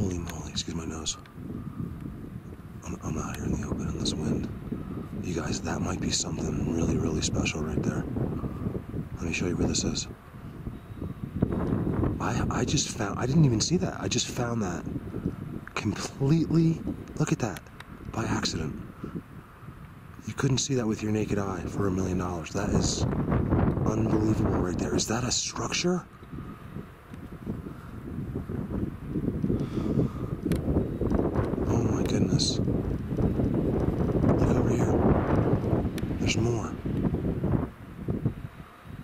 Holy moly, excuse my nose. I'm out here in the open in this wind. You guys, that might be something really, really special right there. Let me show you where this is. I just found, I didn't even see that. I just found that completely, look at that, by accident. You couldn't see that with your naked eye for $1 million. That is unbelievable right there. Is that a structure? Oh my goodness. Look over here. There's more.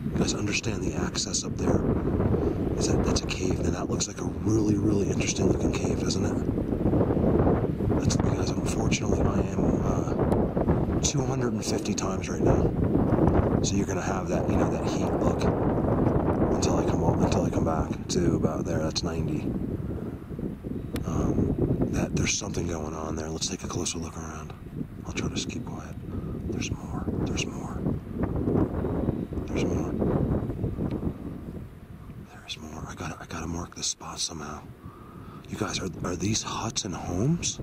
You guys understand the access up there? That's a cave. Now that looks like a really, really interesting looking cave, doesn't it? That's, you guys, unfortunately I am 250 times right now. So you're gonna have that, you know, that heat look until I come back to about there. That's 90. That there's something going on there. Let's take a closer look around. I'll try to just keep quiet. There's more. There's more. There's more. There's more. I gotta mark this spot somehow. You guys, are these huts and homes?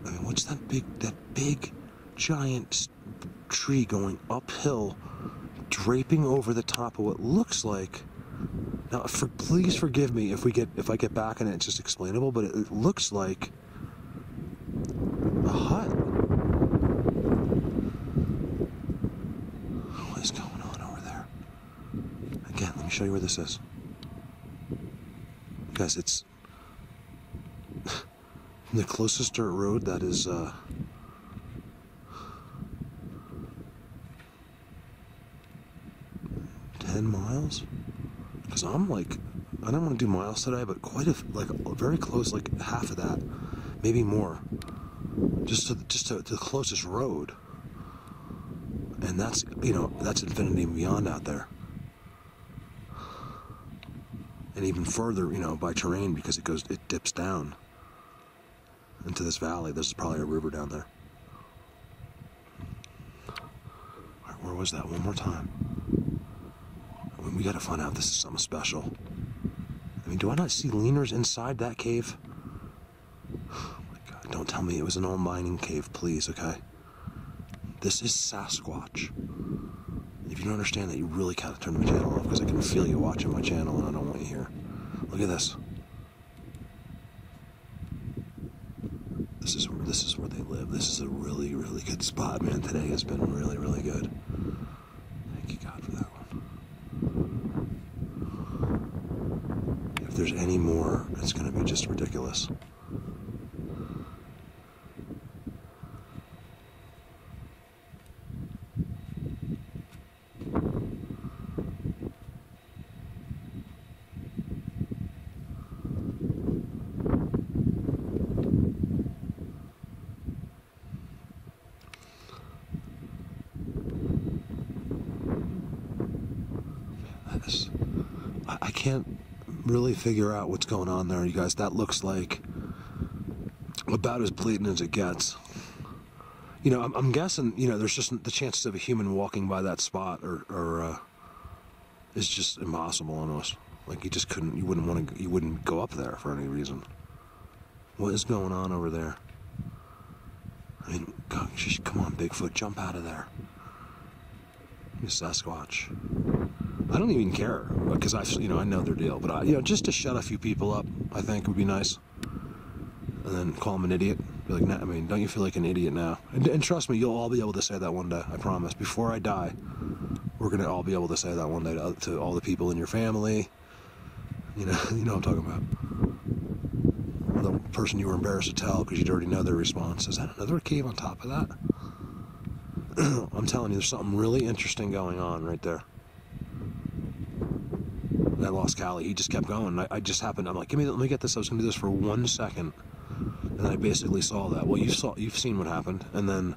I mean, what's that big giant tree going uphill, draping over the top of what looks like? Now, please forgive me if I get back and it's just explainable, but it looks like a hut. What is going on over there? Again, let me show you where this is. Guys, it's the closest dirt road that is 10 miles? Because I'm like, I don't want to do miles today, but very close, like half of that, maybe more, just to the closest road, and that's, you know, that's infinity and beyond out there, and even further, you know, by terrain, because it dips down into this valley. There's probably a river down there. All right, where was that? One more time. We gotta find out if this is something special. I mean, do I not see leaners inside that cave? Oh my God, don't tell me it was an old mining cave, please, okay? This is Sasquatch. If you don't understand that, you really gotta turn my channel off, because I can feel you watching my channel and I don't want you here. Look at this. This is where they live. This is a really, really good spot, man. Today has been really, really good. Thank you, God, for that one. If there's any more, it's going to be just ridiculous. I can't really figure out what's going on there, you guys. That looks like about as blatant as it gets. You know, I'm guessing, you know, there's just the chances of a human walking by that spot or is just impossible almost. Like you just couldn't, you wouldn't go up there for any reason. What is going on over there? I mean, God, come on, Bigfoot, jump out of there. You Sasquatch. I don't even care, because I know their deal. But you know, just to shut a few people up, I think would be nice. And then call them an idiot. Be like, nah, I mean, don't you feel like an idiot now? And trust me, you'll all be able to say that one day. I promise. Before I die, we're gonna all be able to say that one day to all the people in your family. You know what I'm talking about. The person you were embarrassed to tell because you'd already know their response. Is that another cave on top of that? I'm telling you, there's something really interesting going on right there. I lost Callie. He just kept going. I just happened. I'm like, let me get this. I was going to do this for 1 second, and then I basically saw that. Well, you've seen what happened, and then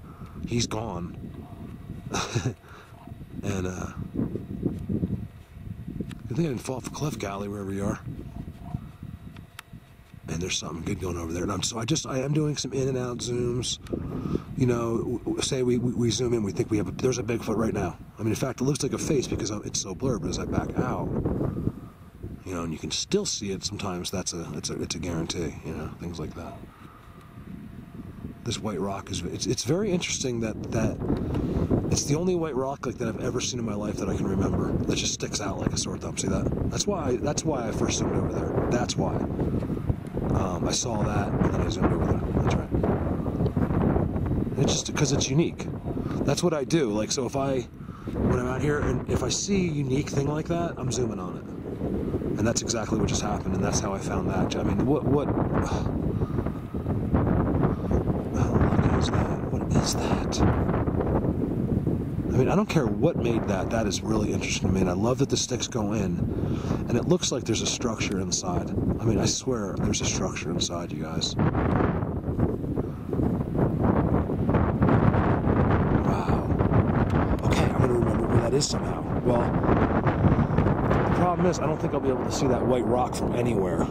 he's gone. And I think I didn't fall off a cliff, Callie, wherever you are. And there's something good going over there. And I am doing some in and out zooms. You know, say we zoom in, we think there's a Bigfoot right now. I mean, in fact, it looks like a face because it's so blurred, but as I back out, you know, and you can still see it sometimes, it's a guarantee, you know, things like that. This white rock is, it's very interesting that it's the only white rock like that I've ever seen in my life that I can remember that just sticks out like a sore thumb. See that? That's why I first zoomed over there. That's why. I saw that and then I zoomed over there. That's right. And it's just because it's unique. That's what I do. Like, so when I'm out here and if I see a unique thing like that, I'm zooming on it. And that's exactly what just happened, and that's how I found that. I mean, what is that? What is that? I mean, I don't care what made that. That is really interesting to me, and I love that the sticks go in, and it looks like there's a structure inside. I mean, I swear there's a structure inside, you guys. Wow. Okay, I'm gonna remember where that is somehow. Well, the problem is I don't think I'll be able to see that white rock from anywhere.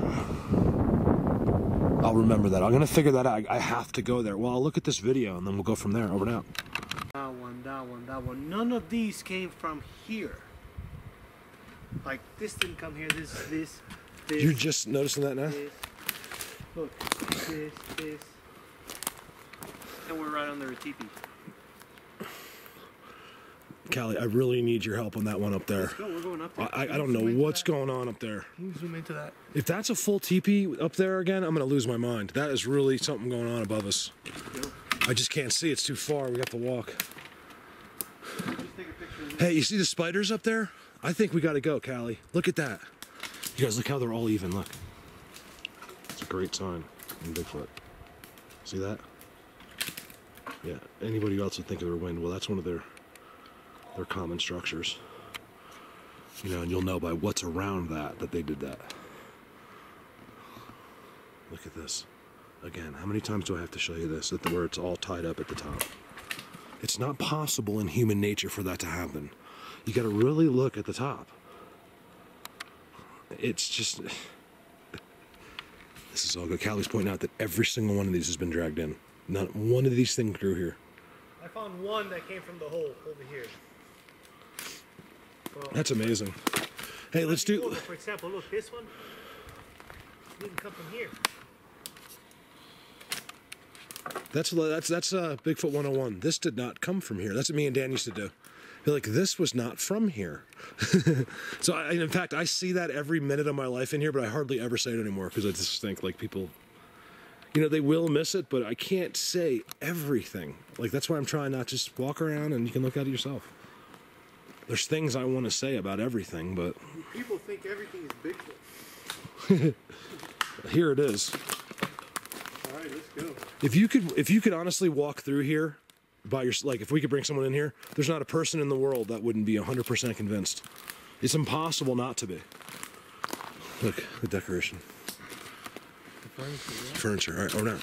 I'll remember that. I'm gonna figure that out. I have to go there. Well, I'll look at this video and then we'll go from there. Over and out. That one. None of these came from here. Like, this didn't come here. This. You're just noticing that now? This. Look, this. And we're right under a teepee. Callie, I really need your help on that one up there. Let's go. We're going up there. I don't know what's going on up there. Can you zoom into that? If that's a full teepee up there again, I'm going to lose my mind. That is really something going on above us. I just can't see. It's too far. We have to walk. Just take a picture of this. Hey, you see the spiders up there? I think we got to go, Callie. Look at that. You guys, look how they're all even. Look. It's a great sign in Bigfoot. See that? Yeah. Anybody else would think of their wind. Well, that's one of their common structures. You know, and you'll know by what's around that they did that. Look at this. Again, how many times do I have to show you this? Where it's all tied up at the top. It's not possible in human nature for that to happen. You got to really look at the top. It's just... This is all good. Callie's pointing out that every single one of these has been dragged in. Not one of these things grew here. I found one that came from the hole over here. Well, that's amazing. Hey, let's do... For example, look, this one didn't come from here. That's Bigfoot 101. This did not come from here. That's what me and Dan used to do. Be like, this was not from here. So, in fact, I see that every minute of my life in here, but I hardly ever say it anymore because I just think, like, people, you know, they will miss it, but I can't say everything. Like, that's why I'm trying not to just walk around and you can look at it yourself. There's things I want to say about everything, but... People think everything is Bigfoot. Here it is. All right, let's go. If you could honestly walk through here by your, like, if we could bring someone in here, there's not a person in the world that wouldn't be 100% convinced. It's impossible not to be. Look, the decoration. The furniture. Yeah. Furniture. All right, over now.